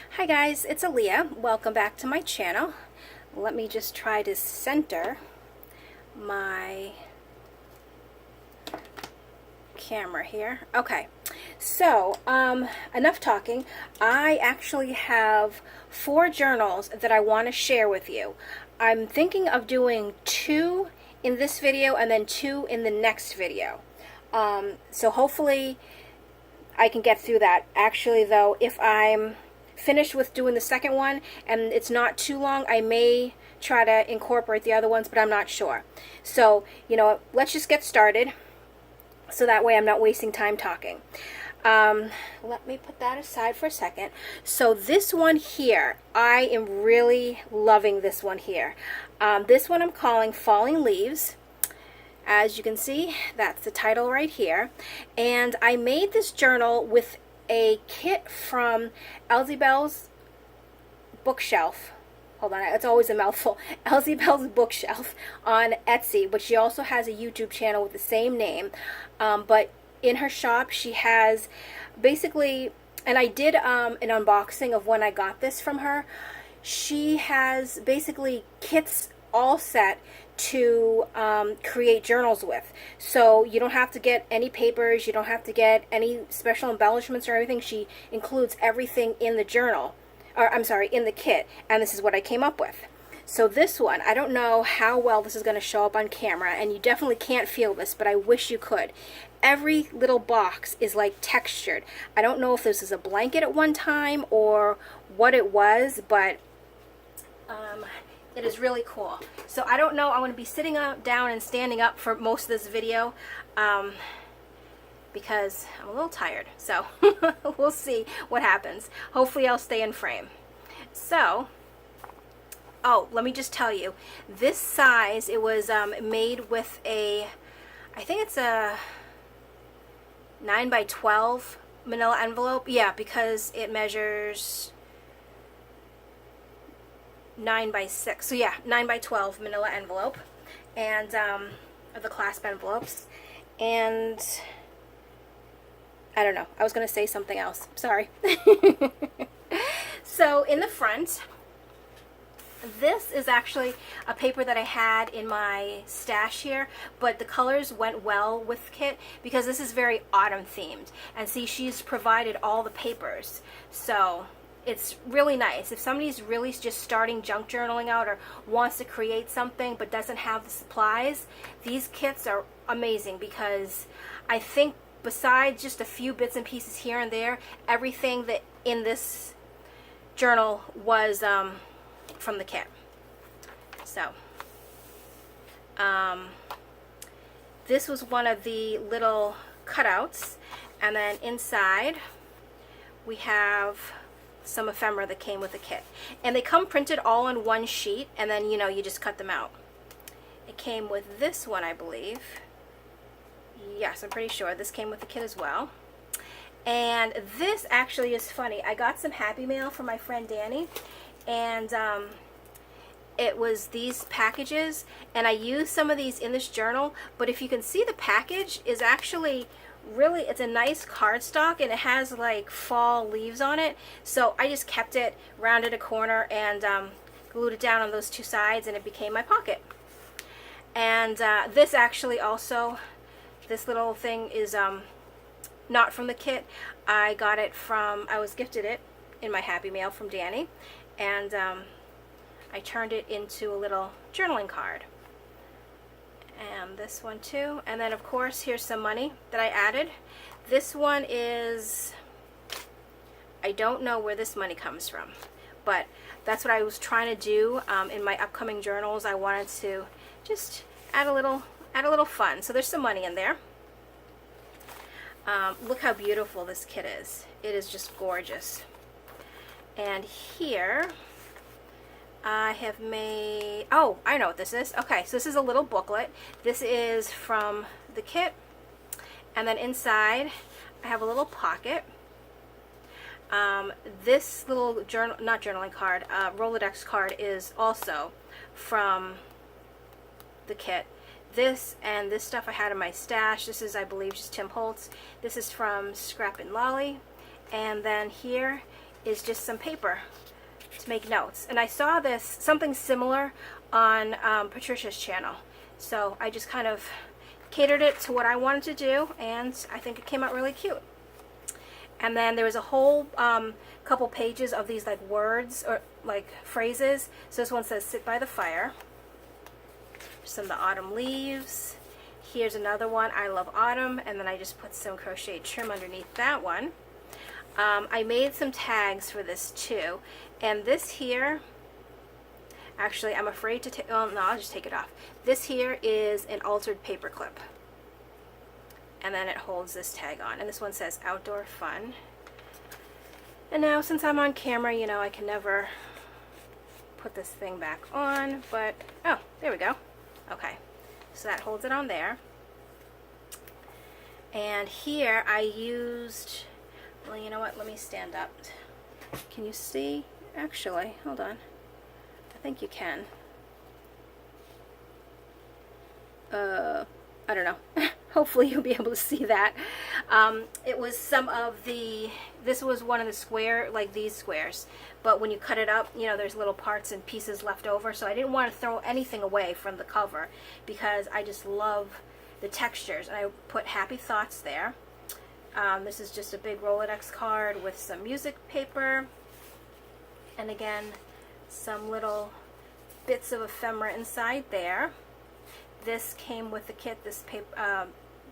Hi guys, it's Aaliyah. Welcome back to my channel. Let me just try to center my camera here. Okay, so enough talking. I actually have 4 journals that I want to share with you. I'm thinking of doing 2 in this video and then 2 in the next video. So hopefully I can get through that. Actually though, if I'm finished with doing the second one and it's not too long, I may try to incorporate the other ones, but I'm not sure. So, you know, let's just get started so that way I'm not wasting time talking. Let me put that aside for a second. So this one here, I am really loving this one here. This one I'm calling Falling Leaves. As you can see, that's the title right here. And I made this journal with a kit from EllsieBelsBookshelf. Hold on, it's always a mouthful. EllsieBelsBookshelf on Etsy, but she also has a YouTube channel with the same name. But in her shop, she has basically, and I did an unboxing of when I got this from her. She has basically kits all set to create journals with. So you don't have to get any papers, you don't have to get any special embellishments or anything. She includes everything in the journal, or I'm sorry, in the kit, and this is what I came up with. So this one, I don't know how well this is going to show up on camera, and you definitely can't feel this, but I wish you could. Every little box is like textured. I don't know if this is a blanket at one time or what it was, but it is really cool. So I don't know, I'm going to be sitting down and standing up for most of this video because I'm a little tired. So we'll see what happens. Hopefully I'll stay in frame. So, oh, let me just tell you, this size, it was made with a, I think it's a 9 by 12 manila envelope. Yeah, because it measures 9 by 6. So yeah, 9 by 12 manila envelope, and the clasp envelopes. And I don't know, I was going to say something else. Sorry. So in the front, this is actually a paper that I had in my stash here, but the colors went well with the kit because this is very autumn themed. And see, she's provided all the papers. So it's really nice. If somebody's really just starting junk journaling out or wants to create something but doesn't have the supplies, these kits are amazing because I think besides just a few bits and pieces here and there, everything that in this journal was from the kit. So this was one of the little cutouts, and then inside we have some ephemera that came with the kit, and they come printed all on one sheet, and then, you know, you just cut them out. It came with this one, I believe. Yes, I'm pretty sure this came with the kit as well. And this actually is funny. I got some Happy Mail from my friend Danny, and it was these packages, and I used some of these in this journal, but if you can see, the package is actually really, it's a nice cardstock, and it has like fall leaves on it. So I just kept it, rounded a corner, and glued it down on those 2 sides, and it became my pocket. And this actually also, this little thing is not from the kit. I got it from, I was gifted it in my Happy Mail from Danny, and I turned it into a little journaling card. And this one too. And then of course here's some money that I added. This one is, I don't know where this money comes from, but that's what I was trying to do in my upcoming journals. I wanted to just add a little fun. So there's some money in there. Look how beautiful this kit is. It is just gorgeous. And here I have made, oh, I know what this is. Okay, so this is a little booklet. This is from the kit, and then inside I have a little pocket. This little journal, not journaling card, Rolodex card is also from the kit. This and this stuff I had in my stash. This is, I believe, just Tim Holtz. This is from Scrap and Lolly. And then here is just some paper to make notes. And I saw this, something similar on Patricia's channel. So I just kind of catered it to what I wanted to do, and I think it came out really cute. And then there was a whole couple pages of these like words or like phrases. So this one says, sit by the fire. Some of the autumn leaves. Here's another one, I love autumn. And then I just put some crocheted trim underneath that one. I made some tags for this too. And this here, actually I'm afraid to take, oh no, I'll just take it off. This here is an altered paper clip. And then it holds this tag on. And this one says outdoor fun. And now since I'm on camera, you know, I can never put this thing back on, but, oh, there we go. Okay, so that holds it on there. And here I used, well, you know what, let me stand up. Can you see? Actually, hold on. I think you can. I don't know. Hopefully you'll be able to see that. It was some of the, this was one of the square, like these squares. But when you cut it up, you know, there's little parts and pieces left over. So I didn't want to throw anything away from the cover because I just love the textures. And I put happy thoughts there. This is just a big Rolodex card with some music paper. And again, some little bits of ephemera inside there. This came with the kit, this paper,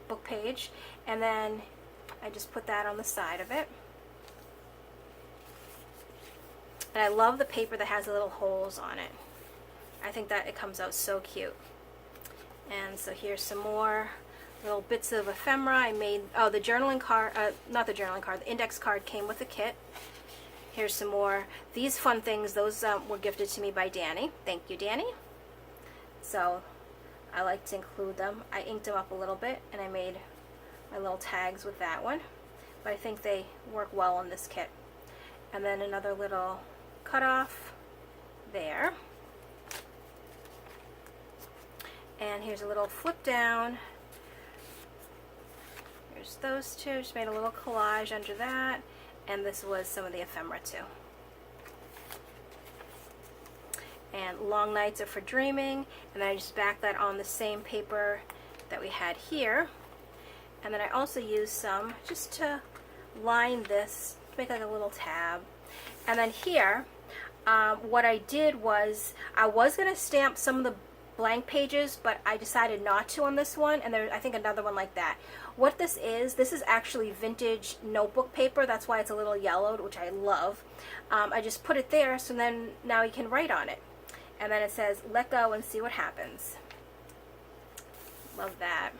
book page, and then I just put that on the side of it. And I love the paper that has the little holes on it. I think that it comes out so cute. And so here's some more little bits of ephemera. I made, oh, the journaling card, not the journaling card, the index card came with the kit. Here's some more. These fun things, those were gifted to me by Danny. Thank you, Danny. So I like to include them. I inked them up a little bit and I made my little tags with that one. But I think they work well in this kit. And then another little cutoff there. And here's a little flip down. Here's those two. Just made a little collage under that. And this was some of the ephemera too. And long nights are for dreaming. And then I just backed that on the same paper that we had here. And then I also used some just to line this, to make like a little tab. And then here, what I did was, I was going to stamp some of the blank pages, but I decided not to on this one, and there's I think another one like that. What this is actually vintage notebook paper. That's why it's a little yellowed, which I love. I just put it there, so then now you can write on it. And then it says, let go and see what happens. Love that.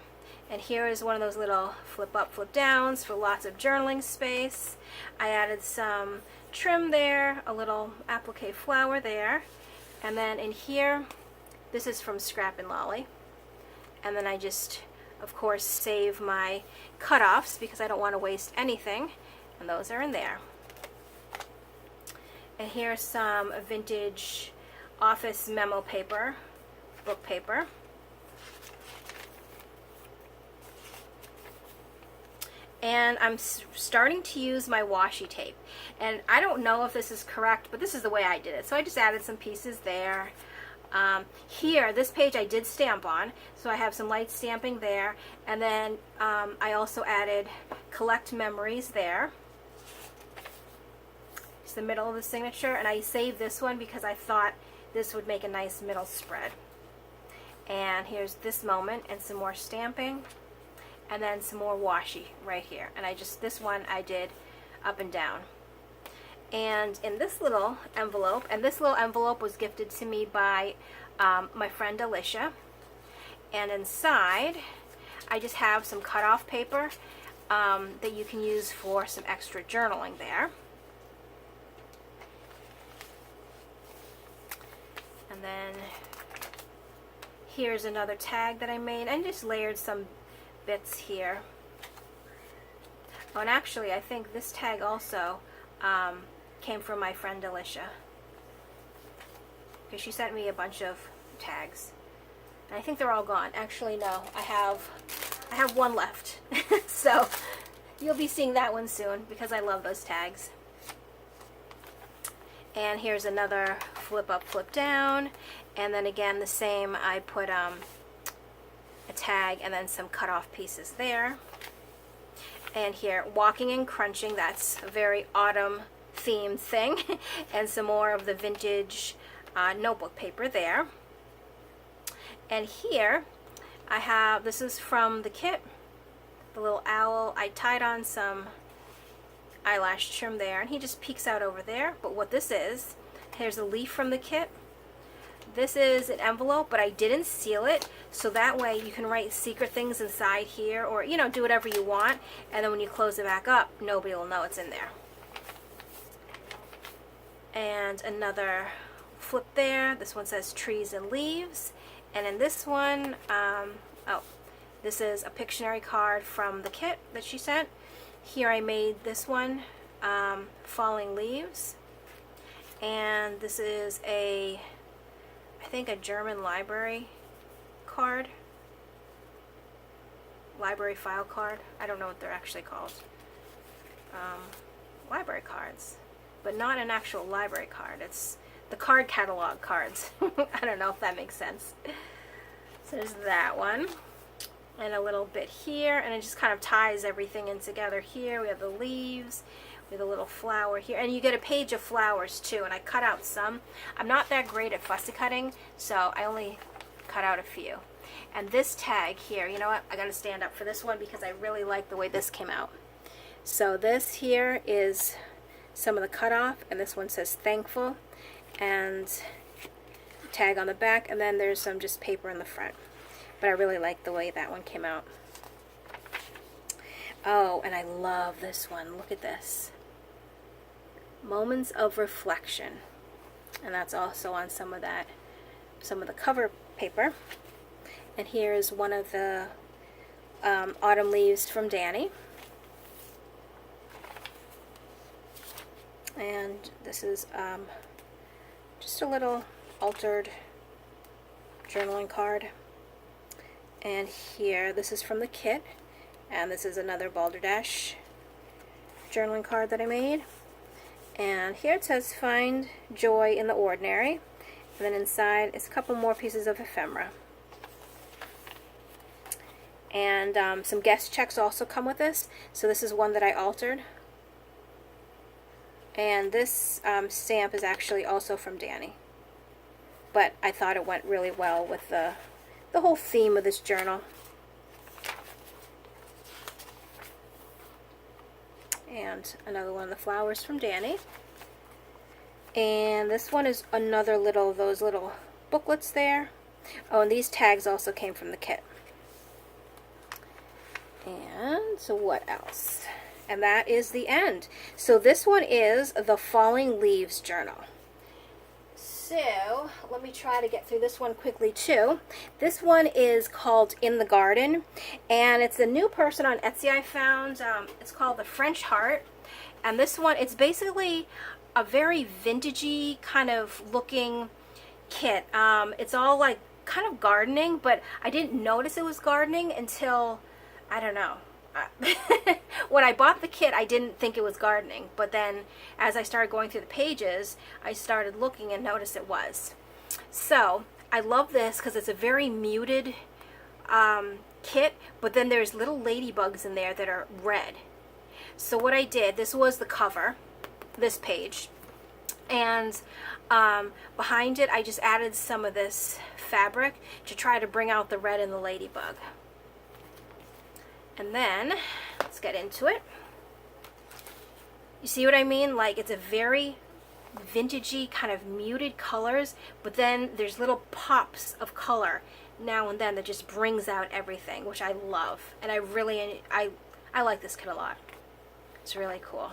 And here is one of those little flip up, flip downs for lots of journaling space. I added some trim there, a little applique flower there. And then in here, this is from Scrap and Lolly. And then I just, of course, save my cutoffs because I don't want to waste anything. And those are in there. And here's some vintage office memo paper, book paper. And I'm starting to use my washi tape. And I don't know if this is correct, but this is the way I did it. So I just added some pieces there. Here, this page I did stamp on, so I have some light stamping there. And then I also added collect memories there. It's the middle of the signature, and I saved this one because I thought this would make a nice middle spread. And here's this moment and some more stamping. And then some more washi right here. And I just, this one I did up and down. And in this little envelope, and this little envelope was gifted to me by my friend Alicia. And inside, I just have some cut-off paper that you can use for some extra journaling there. And then here's another tag that I made. I just layered some bits here. Oh, and actually I think this tag also came from my friend Alicia, because she sent me a bunch of tags, and I think they're all gone. Actually, no, I have one left. So you'll be seeing that one soon because I love those tags. And here's another flip up, flip down. And then again, the same, I put a tag and then some cut off pieces there. And here, walking and crunching, that's a very autumn themed thing. And some more of the vintage notebook paper there. And here, I have, this is from the kit, the little owl. I tied on some eyelash trim there, and he just peeks out over there. But what this is, here's a leaf from the kit. This is an envelope, but I didn't seal it, so that way you can write secret things inside here, or, you know, do whatever you want, and then when you close it back up, nobody will know it's in there. And another flip there. This one says trees and leaves. And in this one, this is a Pictionary card from the kit that she sent. Here I made this one, falling leaves. And this is I think a German library card. Library file card. I don't know what they're actually called. Library cards. But not an actual library card. It's the card catalog cards. I don't know if that makes sense. So there's that one. And a little bit here. And it just kind of ties everything in together here. We have the leaves. We have a little flower here. And you get a page of flowers too. And I cut out some. I'm not that great at fussy cutting, so I only cut out a few. And this tag here, you know what? I gotta stand up for this one because I really like the way this came out. So this here is some of the cutoff, and this one says thankful. And tag on the back, and then there's some just paper in the front. But I really like the way that one came out. Oh, and I love this one. Look at this. Moments of reflection. And that's also on some of the cover paper. And here's one of the autumn leaves from Danny. And this is just a little altered journaling card. And here, this is from the kit, and this is another Balderdash journaling card that I made. And here it says find joy in the ordinary, and then inside is a couple more pieces of ephemera. And some guest checks also come with this. So this is one that I altered. And this stamp is actually also from Danny. But I thought it went really well with the whole theme of this journal. And another one of the flowers from Danny. And this one is another those little booklets there. Oh, and these tags also came from the kit. And so what else? And that is the end. So this one is the Falling Leaves journal. So let me try to get through this one quickly too. This one is called In the Garden, and it's a new person on Etsy I found. It's called the French Heart, and this one, it's basically a very vintagey kind of looking kit. It's all like kind of gardening, but I didn't notice it was gardening until, I don't know. When I bought the kit, I didn't think it was gardening, but then as I started going through the pages, I started looking and noticed it was. So I love this because it's a very muted kit, but then there's little ladybugs in there that are red. So what I did, this was the cover, this page, and behind it I just added some of this fabric to try to bring out the red in the ladybug. And then, let's get into it. You see what I mean? Like, it's a very vintagey, kind of muted colors, but then there's little pops of color now and then that just brings out everything, which I love. And I like this kit a lot. It's really cool.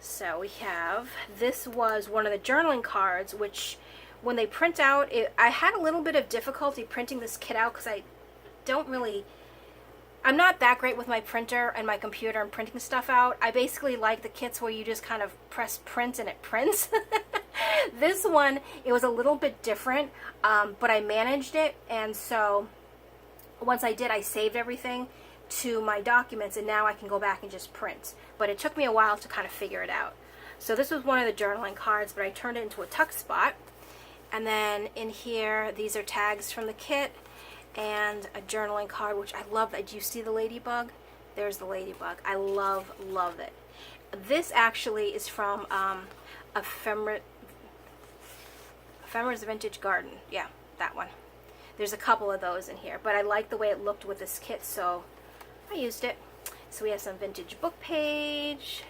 So we have, this was one of the journaling cards, which when they print out, I had a little bit of difficulty printing this kit out because I'm not that great with my printer and my computer and printing stuff out. I basically like the kits where you just kind of press print and it prints. This one, it was a little bit different, but I managed it, and so once I did, I saved everything to my documents, and now I can go back and just print. But it took me a while to kind of figure it out. So this was one of the journaling cards, but I turned it into a tuck spot. And then in here, these are tags from the kit and a journaling card, which I love. Do you see the ladybug? There's the ladybug. I love it. This actually is from Ephemera's Vintage Garden. Yeah, that one. There's a couple of those in here, but I like the way it looked with this kit, so I used it. So we have some vintage book page.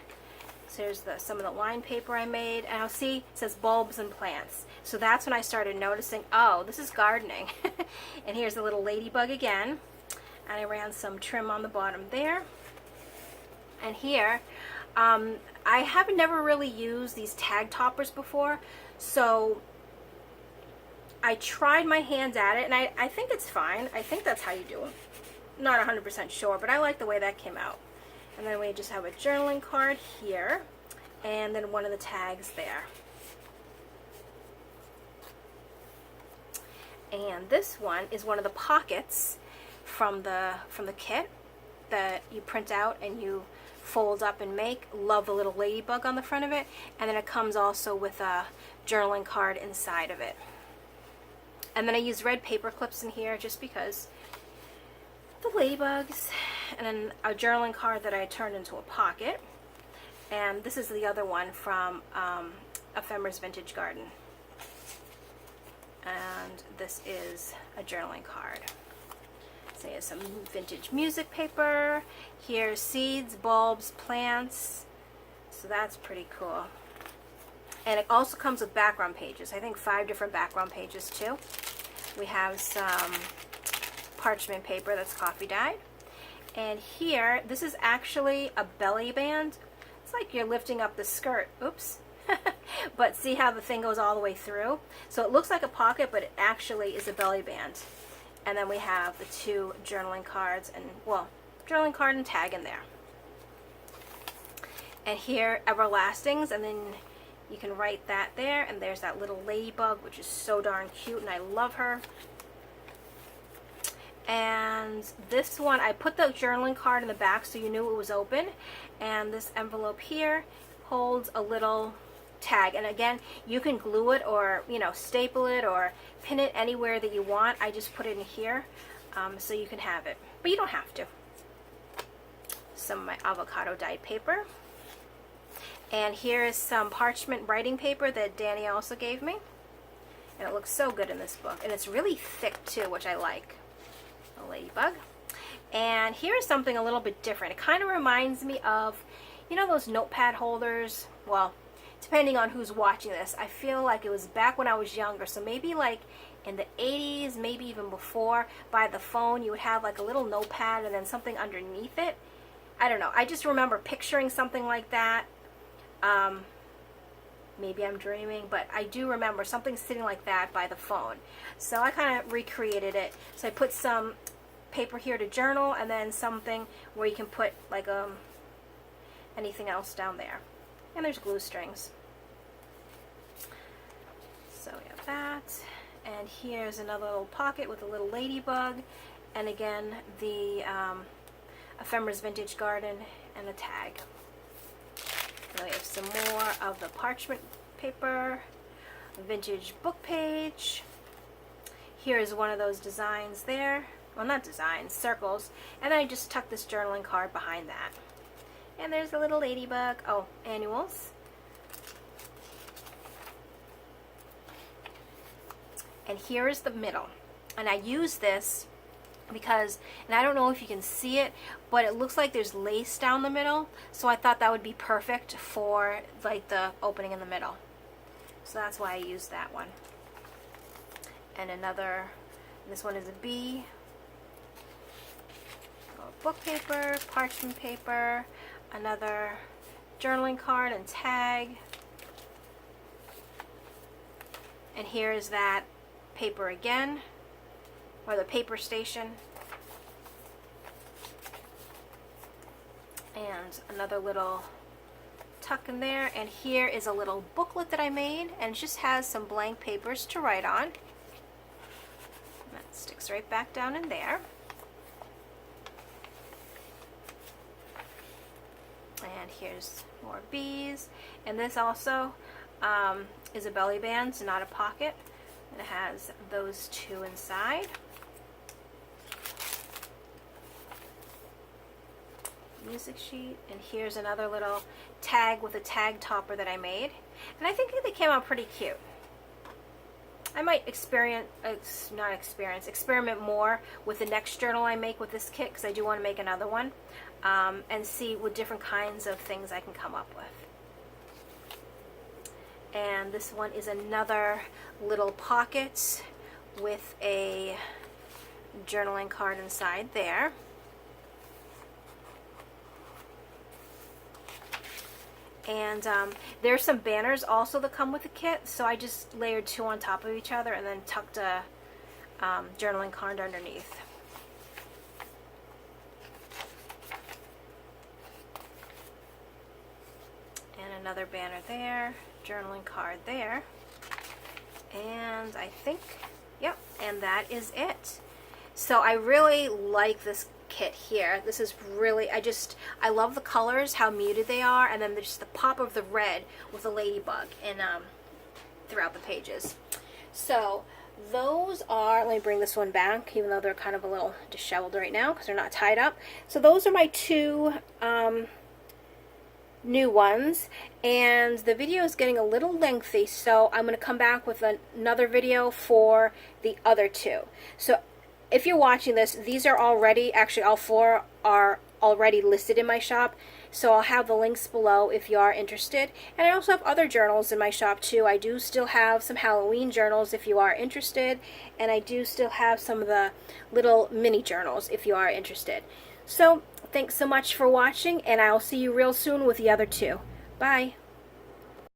So here's some of the line paper I made, and I'll see it says bulbs and plants. So that's when I started noticing, oh, this is gardening. And here's the little ladybug again, and I ran some trim on the bottom there. And here, I have never really used these tag toppers before, so I tried my hands at it, and I think it's fine. I think that's how you do it. Not 100% sure, but I like the way that came out. And then we just have a journaling card here, and then one of the tags there. And this one is one of the pockets from the kit that you print out and you fold up and make. Love the little ladybug on the front of it. And then it comes also with a journaling card inside of it. And then I use red paper clips in here just because the ladybugs, and then a journaling card that I turned into a pocket. And this is the other one from Ephemera's Vintage Garden. And this is a journaling card. So here's some vintage music paper. Here's seeds, bulbs, plants. So that's pretty cool. And it also comes with background pages. I think 5 different background pages too. We have some parchment paper that's coffee dyed. And here, this is actually a belly band. It's like you're lifting up the skirt. Oops. But see how the thing goes all the way through? So it looks like a pocket, but it actually is a belly band. And then we have the 2 journaling cards, and, well, journaling card and tag in there. And here, everlastings, and then you can write that there, and there's that little ladybug, which is so darn cute, and I love her. And this one, I put the journaling card in the back so you knew it was open. And this envelope here holds a little tag. And again, you can glue it or, you know, staple it or pin it anywhere that you want. I just put it in here so you can have it. But you don't have to. Some of my avocado dyed paper. And here is some parchment writing paper that Danny also gave me. And it looks so good in this book. And it's really thick too, which I like. A ladybug. And here's something a little bit different. It kind of reminds me of, you know, those notepad holders. Well, depending on who's watching this, I feel like it was back when I was younger. So maybe like in the 80s, maybe even before, by the phone, you would have like a little notepad and then something underneath it. I don't know. I just remember picturing something like that. Maybe I'm dreaming, but I do remember something sitting like that by the phone. So I kind of recreated it. So I put some paper here to journal, and then something where you can put like anything else down there. And there's glue strings. So we have that. And here's another little pocket with a little ladybug. And again, the Ephemera's Vintage Garden and a tag. And we have some more of the parchment paper, a vintage book page. Here is one of those designs there. Well, not designs, circles. And then I just tucked this journaling card behind that. And there's a little ladybug. Oh, annuals. And here is the middle. And I use this because, and I don't know if you can see it, but it looks like there's lace down the middle. So I thought that would be perfect for like the opening in the middle. So that's why I used that one. And another, this one is a bee. Book paper, parchment paper, another journaling card and tag. And here is that paper again, or the paper station. And another little tuck in there. And here is a little booklet that I made, and it just has some blank papers to write on. And that sticks right back down in there. And here's more bees. And this also is a belly band, so not a pocket. It has those two inside. Music sheet, and here's another little tag with a tag topper that I made, and I think they came out pretty cute. I might experiment more with the next journal I make with this kit, because I do want to make another one, and see what different kinds of things I can come up with. And this one is another little pocket with a journaling card inside there. And there's some banners also that come with the kit, so I just layered two on top of each other and then tucked a journaling card underneath. And another banner there, journaling card there. And I think, yep, and that is it. So I really like this kit here. This is really, I love the colors, how muted they are, and then just the pop of the red with the ladybug and throughout the pages. So those are, let me bring this one back, even though they're kind of a little disheveled right now because they're not tied up. So those are my two new ones, and the video is getting a little lengthy, so I'm going to come back with another video for the other two. So if you're watching this, these are already, actually all four are already listed in my shop, so I'll have the links below if you are interested. And I also have other journals in my shop too. I do still have some Halloween journals if you are interested, and I do still have some of the little mini journals if you are interested. So thanks so much for watching, and I'll see you real soon with the other two. Bye!